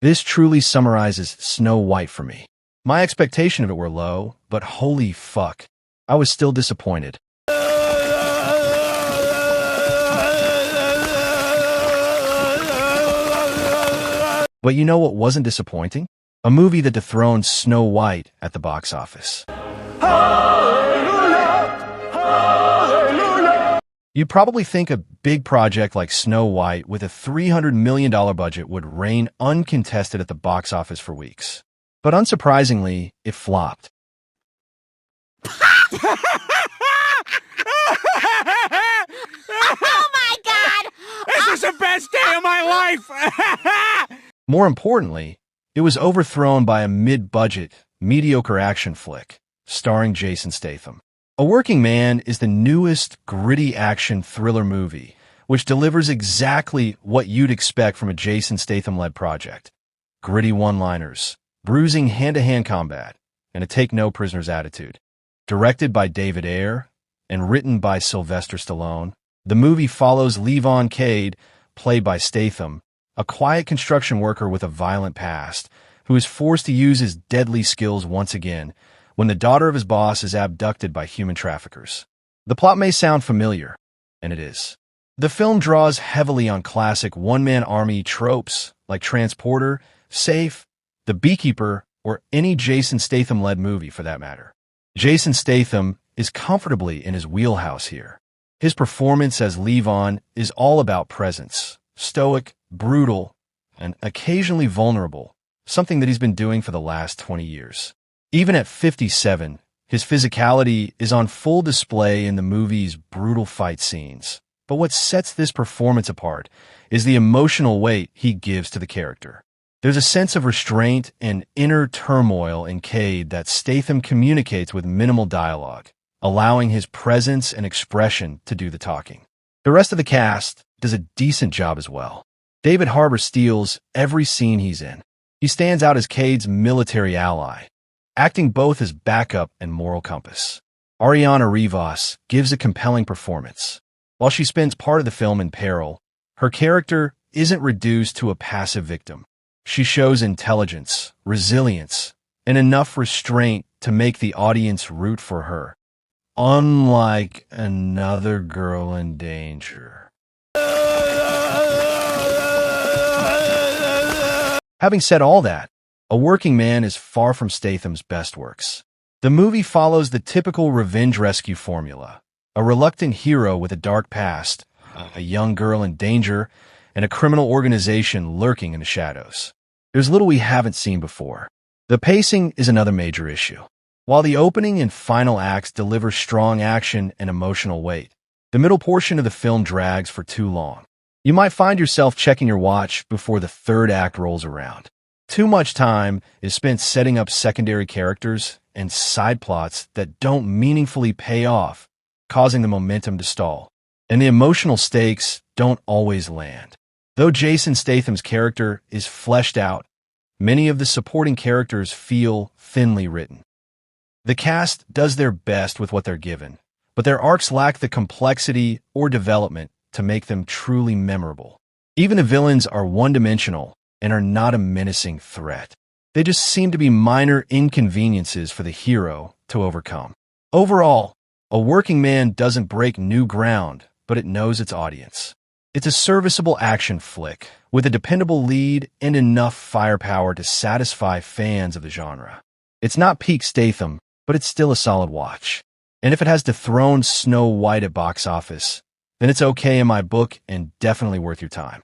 This truly summarizes Snow White for me. My expectation of it were low, but holy fuck, I was still disappointed. But you know what wasn't disappointing? A movie that dethroned Snow White at the box office. You'd probably think a big project like Snow White with a $300 million budget would reign uncontested at the box office for weeks. But unsurprisingly, it flopped. Oh my God! This is the best day of my life! More importantly, it was overthrown by a mid-budget, mediocre action flick starring Jason Statham. A Working Man is the newest, gritty action thriller movie, which delivers exactly what you'd expect from a Jason Statham-led project. Gritty one-liners, bruising hand-to-hand combat, and a take-no-prisoners attitude. Directed by David Ayer and written by Sylvester Stallone, the movie follows Levon Cade, played by Statham, a quiet construction worker with a violent past, who is forced to use his deadly skills once again when the daughter of his boss is abducted by human traffickers. The plot may sound familiar, and it is. The film draws heavily on classic one-man army tropes like Transporter, Safe, The Beekeeper, or any Jason Statham-led movie for that matter. Jason Statham is comfortably in his wheelhouse here. His performance as Levon is all about presence, stoic, brutal, and occasionally vulnerable, something that he's been doing for the last 20 years. Even at 57, his physicality is on full display in the movie's brutal fight scenes. But what sets this performance apart is the emotional weight he gives to the character. There's a sense of restraint and inner turmoil in Cade that Statham communicates with minimal dialogue, allowing his presence and expression to do the talking. The rest of the cast does a decent job as well. David Harbour steals every scene he's in. He stands out as Cade's military ally, acting both as backup and moral compass. Ariana Rivas gives a compelling performance. While she spends part of the film in peril, her character isn't reduced to a passive victim. She shows intelligence, resilience, and enough restraint to make the audience root for her. Unlike Another Girl in Danger. Having said all that, A Working Man is far from Statham's best works. The movie follows the typical revenge rescue formula: a reluctant hero with a dark past, a young girl in danger, and a criminal organization lurking in the shadows. There's little we haven't seen before. The pacing is another major issue. While the opening and final acts deliver strong action and emotional weight, the middle portion of the film drags for too long. You might find yourself checking your watch before the third act rolls around. Too much time is spent setting up secondary characters and side plots that don't meaningfully pay off, causing the momentum to stall. And the emotional stakes don't always land. Though Jason Statham's character is fleshed out, many of the supporting characters feel thinly written. The cast does their best with what they're given, but their arcs lack the complexity or development to make them truly memorable. Even the villains are one-dimensional and are not a menacing threat. They just seem to be minor inconveniences for the hero to overcome. Overall, A Working Man doesn't break new ground, but it knows its audience. It's a serviceable action flick with a dependable lead and enough firepower to satisfy fans of the genre. It's not peak Statham, but it's still a solid watch. And if it has dethroned Snow White at box office, then it's okay in my book and definitely worth your time.